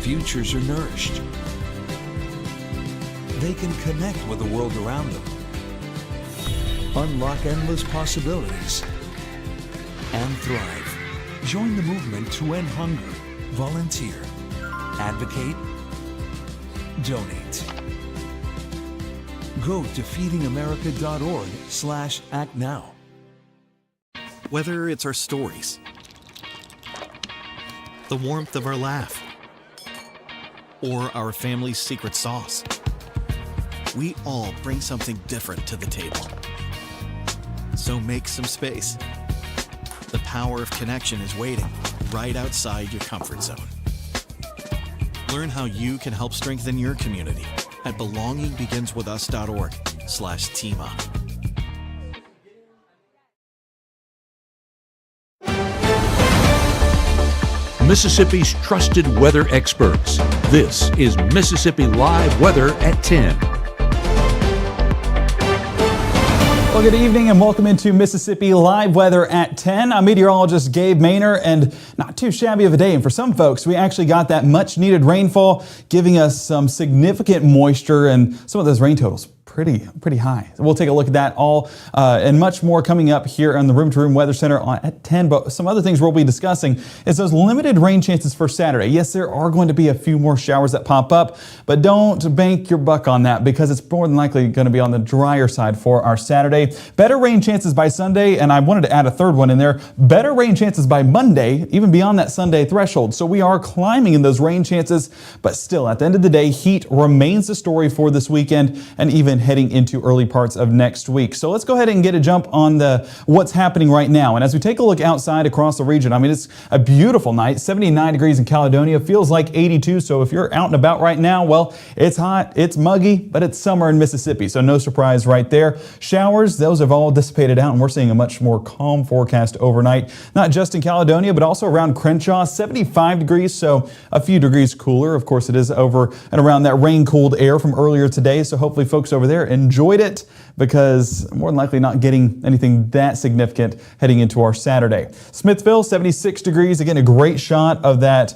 futures are nourished. They can connect with the world around them, unlock endless possibilities, and thrive. Join the movement to end hunger. Volunteer. Advocate. Donate. Go to feedingamerica.org/actnow. Whether it's our stories, the warmth of our laugh, or our family's secret sauce, we all bring something different to the table. So make some space. The power of connection is waiting right outside your comfort zone. Learn how you can help strengthen your community at belongingbeginswithus.org/teamup. Mississippi's trusted weather experts. This is Mississippi Live Weather at 10. Well, good evening and welcome into Mississippi Live Weather at 10. I'm meteorologist Gabe Maynor, and not too shabby of a day. And for some folks, we actually got that much needed rainfall, giving us some significant moisture, and some of those rain totals pretty high. We'll take a look at that all and much more coming up here on the Room to Room Weather Center at 10. But some other things we'll be discussing is those limited rain chances for Saturday. Yes, there are going to be a few more showers that pop up, but don't bank your buck on that because it's more than likely going to be on the drier side for our Saturday. Better rain chances by Sunday, and I wanted to add a third one in there. Better rain chances by Monday, even beyond that Sunday threshold. So we are climbing in those rain chances, but still at the end of the day, heat remains the story for this weekend and even heading into early parts of next week. So let's go ahead and get a jump on what's happening right now. And as we take a look outside across the region, I mean, it's a beautiful night, 79 degrees in Caledonia, feels like 82. So if you're out and about right now, well, it's hot, it's muggy, but it's summer in Mississippi. So no surprise right there. Showers, those have all dissipated out, and we're seeing a much more calm forecast overnight, not just in Caledonia, but also around Crenshaw, 75 degrees. So a few degrees cooler. Of course, it is over and around that rain-cooled air from earlier today. So hopefully folks over there enjoyed it, because more than likely not getting anything that significant heading into our Saturday. Smithville, 76 degrees. Again, a great shot of that,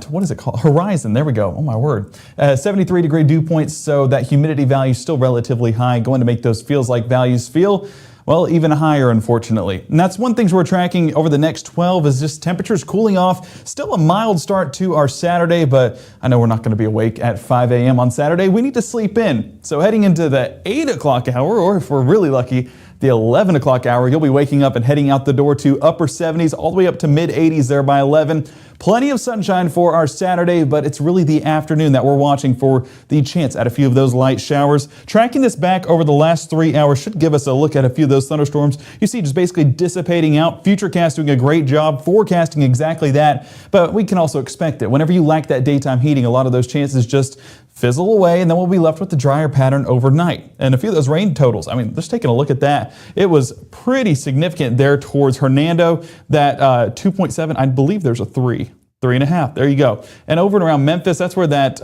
what is it called? Horizon. There we go. Oh my word. 73 degree dew points. So that humidity value is still relatively high, going to make those feels like values feel, well, even higher, unfortunately. And that's one thing we're tracking over the next 12 is just temperatures cooling off. Still a mild start to our Saturday, but I know we're not going to be awake at 5 a.m. on Saturday. We need to sleep in. So heading into the 8 o'clock hour, or if we're really lucky, the 11 o'clock hour, you'll be waking up and heading out the door to upper 70s, all the way up to mid 80s there by 11. Plenty of sunshine for our Saturday, but it's really the afternoon that we're watching for the chance at a few of those light showers. Tracking this back over the last 3 hours should give us a look at a few of those thunderstorms. You see just basically dissipating out. Futurecast doing a great job forecasting exactly that, but we can also expect it. Whenever you lack that daytime heating, a lot of those chances just fizzle away, and then we'll be left with the drier pattern overnight. And a few of those rain totals, I mean, just taking a look at that, it was pretty significant there towards Hernando. That 2.7, I believe there's a 3.5. There you go. And over and around Memphis, that's where that,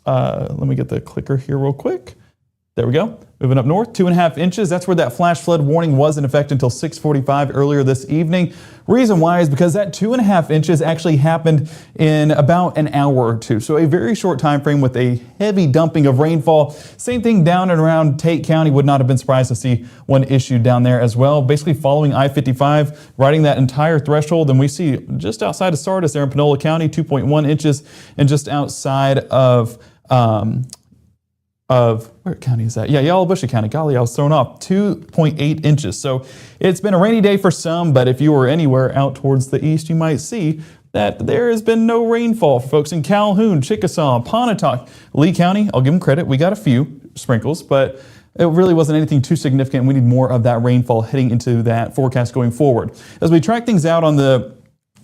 let me get the clicker here real quick. There we go. Moving up north, 2.5 inches. That's where that flash flood warning was in effect until 6:45 earlier this evening. Reason why is because that 2.5 inches actually happened in about an hour or two. So a very short time frame with a heavy dumping of rainfall. Same thing down and around Tate County. Would not have been surprised to see one issue down there as well. Basically following I-55, riding that entire threshold. And we see just outside of Sardis there in Panola County, 2.1 inches. And just outside of where county is that? Yeah, Yalobusha County. Golly, I was thrown off. 2.8 inches. So it's been a rainy day for some, but if you were anywhere out towards the east, you might see that there has been no rainfall for folks in Calhoun, Chickasaw, Pontotoc, Lee County. I'll give them credit. We got a few sprinkles, but it really wasn't anything too significant. We need more of that rainfall heading into that forecast going forward. As we track things out on the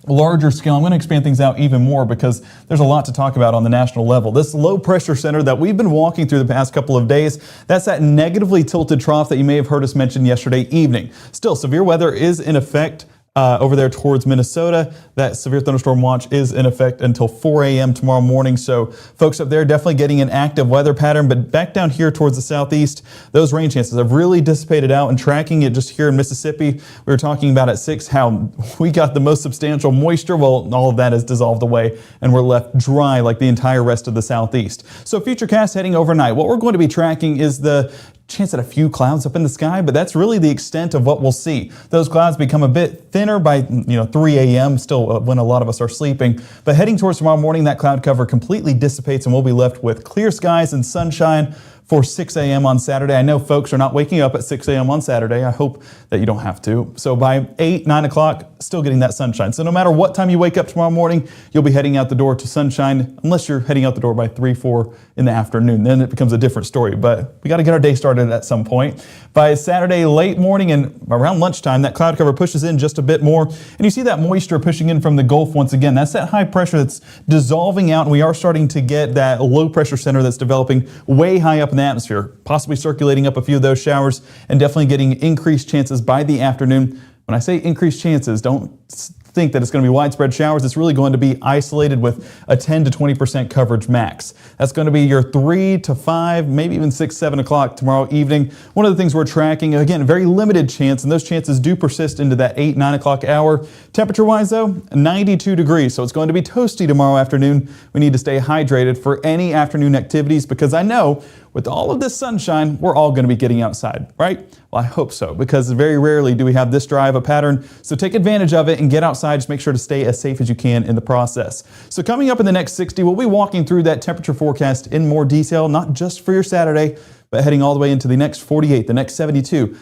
larger scale, I'm going to expand things out even more because there's a lot to talk about on the national level. This low pressure center that we've been walking through the past couple of days, that's that negatively tilted trough that you may have heard us mention yesterday evening. Still, severe weather is in effect over there towards Minnesota. That severe thunderstorm watch is in effect until 4 a.m. tomorrow morning. So folks up there definitely getting an active weather pattern, but back down here towards the southeast, those rain chances have really dissipated out. And tracking it just here in Mississippi, we were talking about at 6 how we got the most substantial moisture. Well, all of that has dissolved away and we're left dry like the entire rest of the southeast. So Futurecast heading overnight. What we're going to be tracking is the chance at a few clouds up in the sky, but that's really the extent of what we'll see. Those clouds become a bit thinner by 3 a.m. still when a lot of us are sleeping. But heading towards tomorrow morning, that cloud cover completely dissipates and we'll be left with clear skies and sunshine for 6 a.m. on Saturday. I know folks are not waking up at 6 a.m. on Saturday. I hope that you don't have to. So by 8, 9 o'clock, still getting that sunshine. So no matter what time you wake up tomorrow morning, you'll be heading out the door to sunshine, unless you're heading out the door by 3, 4 in the afternoon. Then it becomes a different story. But we got to get our day started at some point. By Saturday late morning and around lunchtime, that cloud cover pushes in just a bit more. And you see that moisture pushing in from the Gulf once again. That's that high pressure that's dissolving out. And we are starting to get that low pressure center that's developing way high up in the atmosphere, possibly circulating up a few of those showers and definitely getting increased chances by the afternoon. When I say increased chances, don't think that it's going to be widespread showers. It's really going to be isolated with a 10 to 20% coverage max. That's going to be your 3 to 5, maybe even 6, 7 o'clock tomorrow evening. One of the things we're tracking, again, a very limited chance, and those chances do persist into that 8, 9 o'clock hour. Temperature-wise, though, 92 degrees, so it's going to be toasty tomorrow afternoon. We need to stay hydrated for any afternoon activities because I know with all of this sunshine, we're all going to be getting outside, right? Well, I hope so, because very rarely do we have this dry of a pattern. So take advantage of it and get outside. Just make sure to stay as safe as you can in the process. So coming up in the next 60, we'll be walking through that temperature forecast in more detail, not just for your Saturday, but heading all the way into the next 48, the next 72.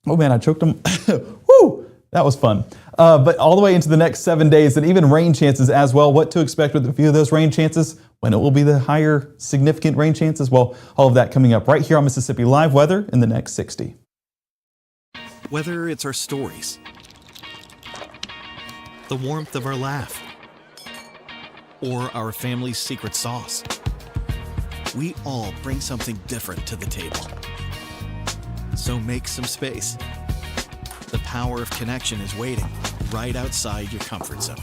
Oh man, I choked them. Woo! That was fun. But all the way into the next 7 days and even rain chances as well. What to expect with a few of those rain chances? When it will be the higher significant rain chances? Well, all of that coming up right here on Mississippi Live Weather in the next 60. Whether it's our stories, the warmth of our laugh, or our family's secret sauce, we all bring something different to the table. So make some space. The power of connection is waiting right outside your comfort zone.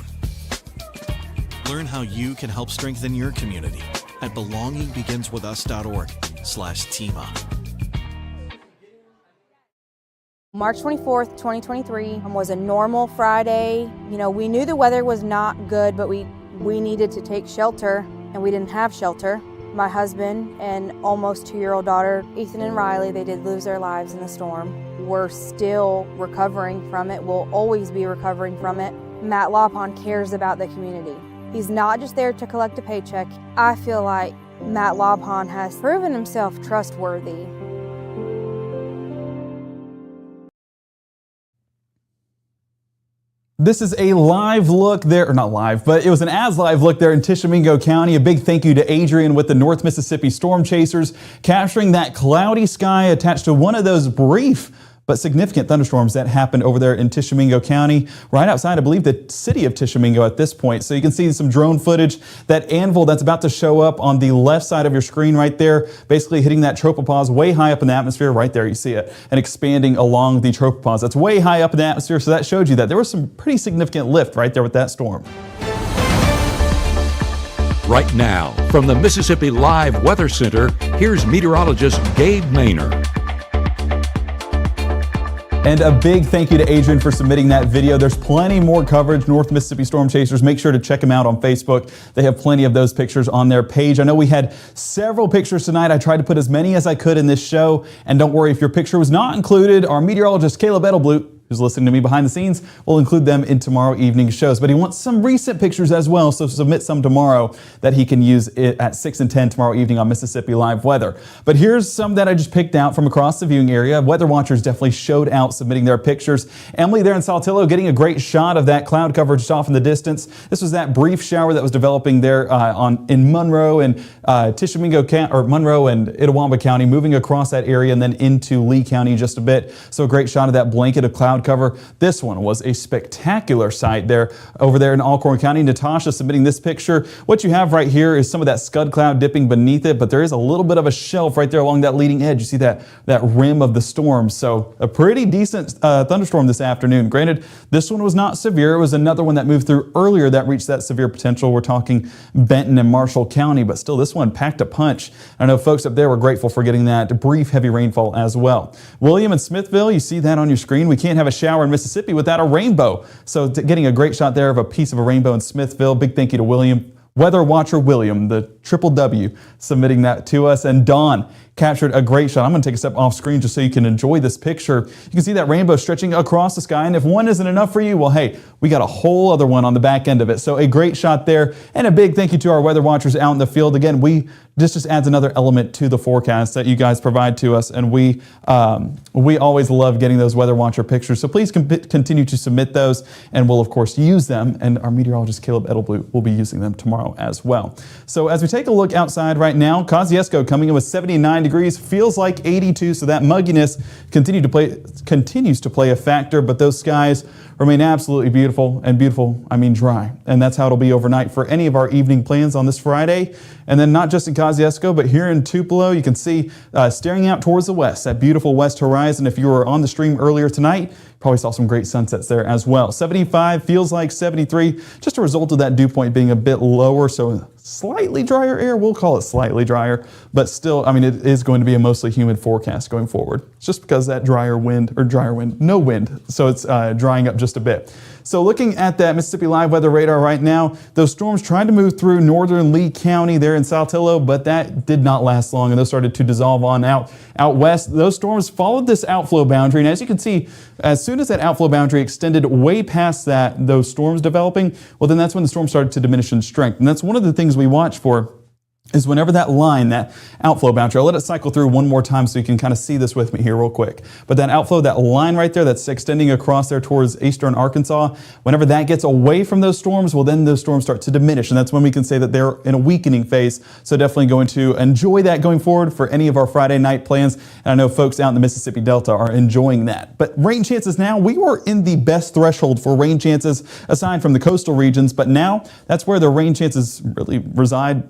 Learn how you can help strengthen your community at belongingbeginswithus.org/teamup. March 24th, 2023 was a normal Friday. We knew the weather was not good, but we needed to take shelter, and we didn't have shelter. My husband and almost 2-year-old daughter, Ethan and Riley, they did lose their lives in the storm. We're still recovering from it. We'll always be recovering from it. Matt Laupon cares about the community. He's not just there to collect a paycheck. I feel like Matt Laupon has proven himself trustworthy. This is a live look there, or not live, but it was an as live look there in Tishomingo County. A big thank you to Adrian with the North Mississippi Storm Chasers, capturing that cloudy sky attached to one of those brief but significant thunderstorms that happened over there in Tishomingo County, right outside, I believe, the city of Tishomingo at this point. So you can see some drone footage. That anvil that's about to show up on the left side of your screen right there, basically hitting that tropopause way high up in the atmosphere. Right there, you see it, and expanding along the tropopause. That's way high up in the atmosphere, so that showed you that there was some pretty significant lift right there with that storm. Right now, from the Mississippi Live Weather Center, here's meteorologist Gabe Maynor. And a big thank you to Adrian for submitting that video. There's plenty more coverage, North Mississippi Storm Chasers. Make sure to check them out on Facebook. They have plenty of those pictures on their page. I know we had several pictures tonight. I tried to put as many as I could in this show. And don't worry, if your picture was not included, our meteorologist Caleb Edelblut, who's listening to me behind the scenes, will include them in tomorrow evening's shows. But he wants some recent pictures as well, so submit some tomorrow that he can use it at 6 and 10 tomorrow evening on Mississippi Live Weather. But here's some that I just picked out from across the viewing area. Weather watchers definitely showed out submitting their pictures. Emily there in Saltillo getting a great shot of that cloud coverage just off in the distance. This was that brief shower that was developing there in Monroe and Tishomingo County, or Monroe and Itawamba County, moving across that area and then into Lee County just a bit. So a great shot of that blanket of cloud cloud cover. This one was a spectacular sight there over there in Alcorn County. Natasha submitting this picture. What you have right here is some of that scud cloud dipping beneath it, but there is a little bit of a shelf right there along that leading edge. You see that rim of the storm. So a pretty decent thunderstorm this afternoon. Granted, this one was not severe. It was another one that moved through earlier that reached that severe potential. We're talking Benton and Marshall County, but still this one packed a punch. I know folks up there were grateful for getting that brief heavy rainfall as well. William and Smithville, you see that on your screen. We can't have a shower in Mississippi without a rainbow. So getting a great shot there of a piece of a rainbow in Smithville. Big thank you to William. Weather Watcher William, the triple W, submitting that to us. And Dawn captured a great shot. I'm going to take a step off screen just so you can enjoy this picture. You can see that rainbow stretching across the sky. And if one isn't enough for you, well, hey, we got a whole other one on the back end of it. So a great shot there. And a big thank you to our weather watchers out in the field. Again, this just adds another element to the forecast that you guys provide to us. And we always love getting those weather watcher pictures. So please continue to submit those. And we'll, of course, use them. And our meteorologist, Caleb Edelblut, will be using them tomorrow as well. So as we take a look outside right now, Kosciuszko coming in with 79 degrees, feels like 82, so that mugginess continues to play a factor, but those skies remain absolutely beautiful, and beautiful, I mean dry. And that's how it'll be overnight for any of our evening plans on this Friday. And then not just in Kosciuszko, but here in Tupelo, you can see staring out towards the west, that beautiful west horizon. If you were on the stream earlier tonight, probably saw some great sunsets there as well. 75 feels like 73, just a result of that dew point being a bit lower, so slightly drier air. We'll call it slightly drier, but still, I mean, it is going to be a mostly humid forecast going forward. It's just because that no wind, so it's drying up just a bit. So looking at that Mississippi Live weather radar right now, those storms tried to move through northern Lee County there in Saltillo, but that did not last long, and those started to dissolve on out west. Those storms followed this outflow boundary, and as you can see, as soon as that outflow boundary extended way past those storms developing, well, then that's when the storm started to diminish in strength. And that's one of the things we watch for, is whenever that line, that outflow boundary, I'll let it cycle through one more time so you can kind of see this with me here real quick. But that outflow, that line right there that's extending across there towards eastern Arkansas, whenever that gets away from those storms, well, then those storms start to diminish. And that's when we can say that they're in a weakening phase. So definitely going to enjoy that going forward for any of our Friday night plans. And I know folks out in the Mississippi Delta are enjoying that. But rain chances now, we were in the best threshold for rain chances aside from the coastal regions. But now that's where the rain chances really reside.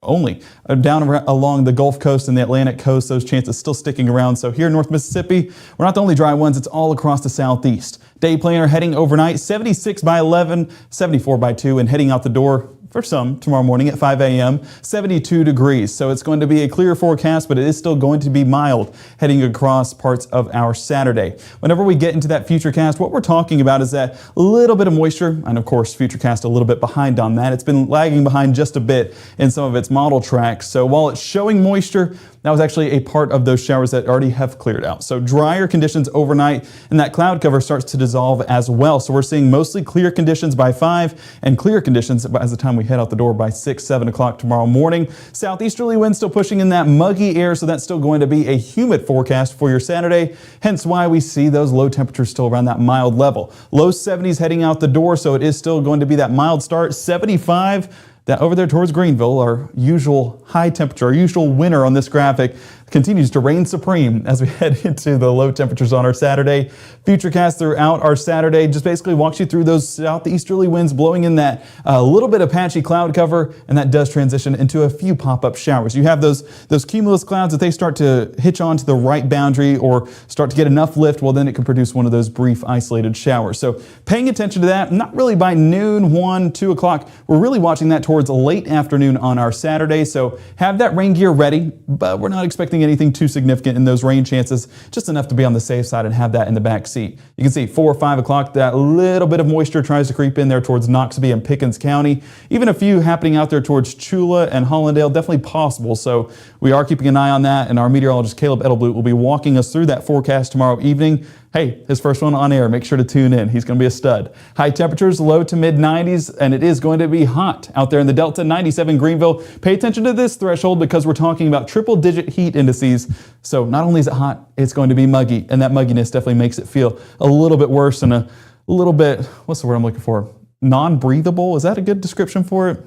Only down along the Gulf Coast and the Atlantic coast, those chances still sticking around. So here in North Mississippi, we're not the only dry ones, it's all across the southeast. Day planner heading overnight, 76 by 11, 74 by 2, and heading out the door for some tomorrow morning at 5 a.m., 72 degrees. So it's going to be a clear forecast, but it is still going to be mild heading across parts of our Saturday. Whenever we get into that Futurecast, what we're talking about is that little bit of moisture, and of course, Futurecast a little bit behind on that. It's been lagging behind just a bit in some of its model tracks. So while it's showing moisture, that was actually a part of those showers that already have cleared out. So drier conditions overnight, and that cloud cover starts to dissolve as well. So we're seeing mostly clear conditions by 5 and clear conditions by the time we head out the door by 6, 7 o'clock tomorrow morning. Southeasterly winds still pushing in that muggy air, so that's still going to be a humid forecast for your Saturday, hence why we see those low temperatures still around that mild level. Low 70s heading out the door, so it is still going to be that mild start. 75 that over there towards Greenville, our usual high temperature, our usual winter on this graphic, continues to reign supreme as we head into the low temperatures on our Saturday. Futurecast throughout our Saturday just basically walks you through those southeasterly winds blowing in that little bit of patchy cloud cover, and that does transition into a few pop-up showers. You have those cumulus clouds that they start to hitch on to the right boundary or start to get enough lift, well then it can produce one of those brief isolated showers. So paying attention to that, not really by noon, 1, 2 o'clock. We're really watching that towards late afternoon on our Saturday. So have that rain gear ready, but we're not expecting anything too significant in those rain chances, just enough to be on the safe side and have that in the back seat. You can see 4 or 5 o'clock, that little bit of moisture tries to creep in there towards Noxubee and Pickens County. Even a few happening out there towards Chula and Hollandale, definitely possible. So we are keeping an eye on that, and our meteorologist Caleb Edelblut will be walking us through that forecast tomorrow evening. Hey, his first one on air, make sure to tune in. He's going to be a stud. High temperatures, low to mid 90s, and it is going to be hot out there in the Delta. 97 Greenville. Pay attention to this threshold because we're talking about triple-digit heat indices. So not only is it hot, it's going to be muggy, and that mugginess definitely makes it feel a little bit worse and a little bit, what's the word I'm looking for? Non-breathable? Is that a good description for it?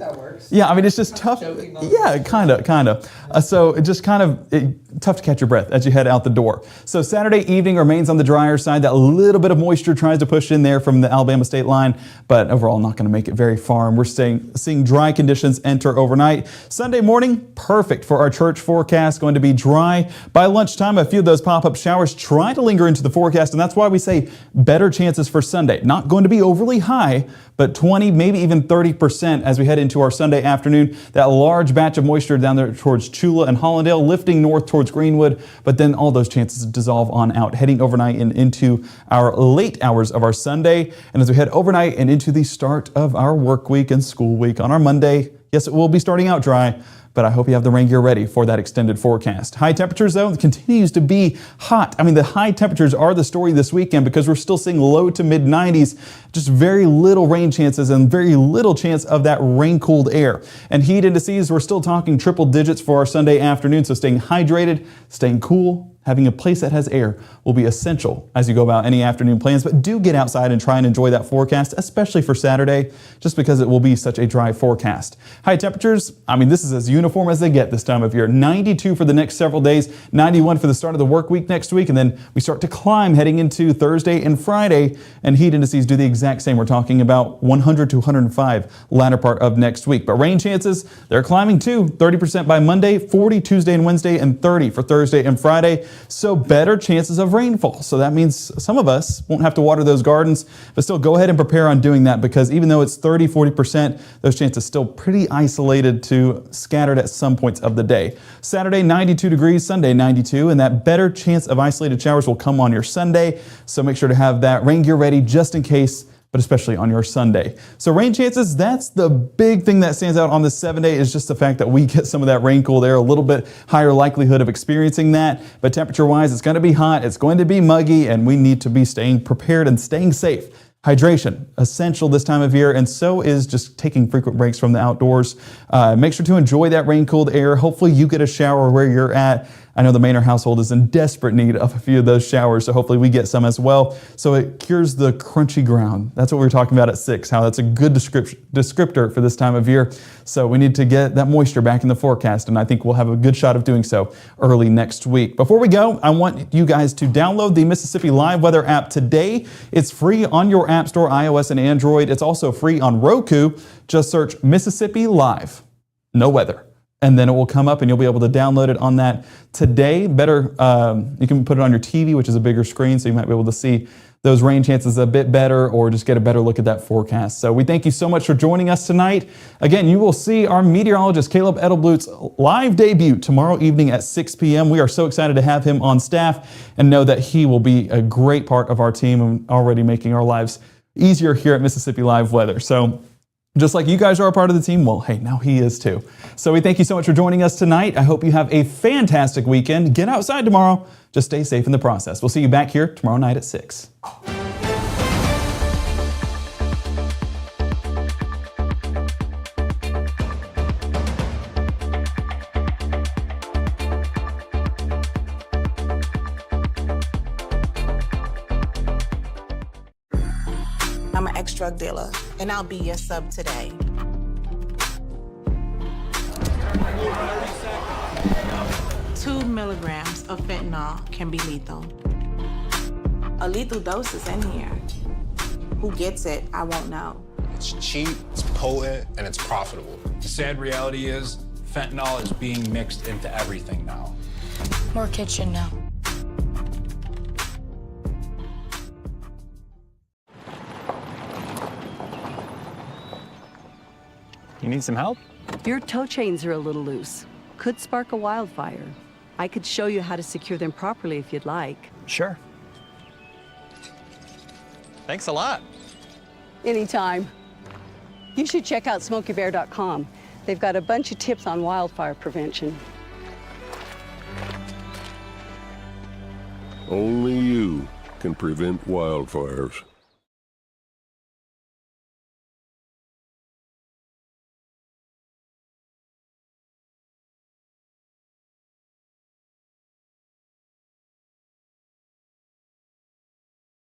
that works. Yeah, I mean, it's just tough. Yeah, kind of. So it just tough to catch your breath as you head out the door. So Saturday evening remains on the drier side. That little bit of moisture tries to push in there from the Alabama state line, but overall not going to make it very far. And we're seeing dry conditions enter overnight. Sunday morning, perfect for our church forecast. Going to be dry. By lunchtime, a few of those pop-up showers try to linger into the forecast, and that's why we say better chances for Sunday. Not going to be overly high, but 20, maybe even 30% as we head into our Sunday afternoon. That large batch of moisture down there towards Chula and Hollandale, lifting north towards Greenwood, but then all those chances dissolve on out, heading overnight and into our late hours of our Sunday. And as we head overnight and into the start of our work week and school week on our Monday, yes, it will be starting out dry, but I hope you have the rain gear ready for that extended forecast. High temperatures, though, continues to be hot. I mean, the high temperatures are the story this weekend because we're still seeing low to mid 90s, just very little rain chances and very little chance of that rain-cooled air. And heat indices, we're still talking triple digits for our Sunday afternoon, so staying hydrated, staying cool, having a place that has air will be essential as you go about any afternoon plans, but do get outside and try and enjoy that forecast, especially for Saturday, just because it will be such a dry forecast. High temperatures, I mean, this is as uniform as they get this time of year. 92 for the next several days, 91 for the start of the work week next week, and then we start to climb heading into Thursday and Friday, and heat indices do the exact same. We're talking about 100 to 105 latter part of next week. But rain chances, they're climbing too. 30% by Monday, 40 Tuesday and Wednesday, and 30 for Thursday and Friday. So better chances of rainfall. So that means some of us won't have to water those gardens, but still go ahead and prepare on doing that because even though it's 30, 40%, those chances still pretty isolated to scattered at some points of the day. Saturday, 92 degrees, Sunday, 92, and that better chance of isolated showers will come on your Sunday. So make sure to have that rain gear ready just in case, but especially on your Sunday. So rain chances, that's the big thing that stands out on the 7-day is just the fact that we get some of that rain-cooled air, a little bit higher likelihood of experiencing that. But temperature-wise, it's going to be hot, it's going to be muggy, and we need to be staying prepared and staying safe. Hydration, essential this time of year, and so is just taking frequent breaks from the outdoors. Make sure to enjoy that rain-cooled air. Hopefully you get a shower where you're at. I know the Maynor household is in desperate need of a few of those showers, so hopefully we get some as well. So it cures the crunchy ground. That's what we were talking about at 6, how that's a good descriptor for this time of year. So we need to get that moisture back in the forecast, and I think we'll have a good shot of doing so early next week. Before we go, I want you guys to download the Mississippi Live Weather app today. It's free on your App Store, iOS and Android. It's also free on Roku. Just search Mississippi Live, no weather. And then it will come up and you'll be able to download it on that today. Better, you can put it on your TV, which is a bigger screen, so you might be able to see those rain chances a bit better or just get a better look at that forecast. So we thank you so much for joining us tonight. Again, you will see our meteorologist Caleb Edelblut's live debut tomorrow evening at 6 p.m. We are so excited to have him on staff and know that he will be a great part of our team and already making our lives easier here at Mississippi Live Weather. So just like you guys are a part of the team, well, hey, now he is too. So we thank you so much for joining us tonight. I hope you have a fantastic weekend. Get outside tomorrow. Just stay safe in the process. We'll see you back here tomorrow night at 6. I'm an ex-drug dealer, and I'll be your sub today. Two milligrams of fentanyl can be lethal. A lethal dose is in here. Who gets it, I won't know. It's cheap, it's potent, and it's profitable. The sad reality is fentanyl is being mixed into everything now. More kitchen now. You need some help? Your tow chains are a little loose. Could spark a wildfire. I could show you how to secure them properly if you'd like. Sure. Thanks a lot. Anytime. You should check out SmokeyBear.com. They've got a bunch of tips on wildfire prevention. Only you can prevent wildfires.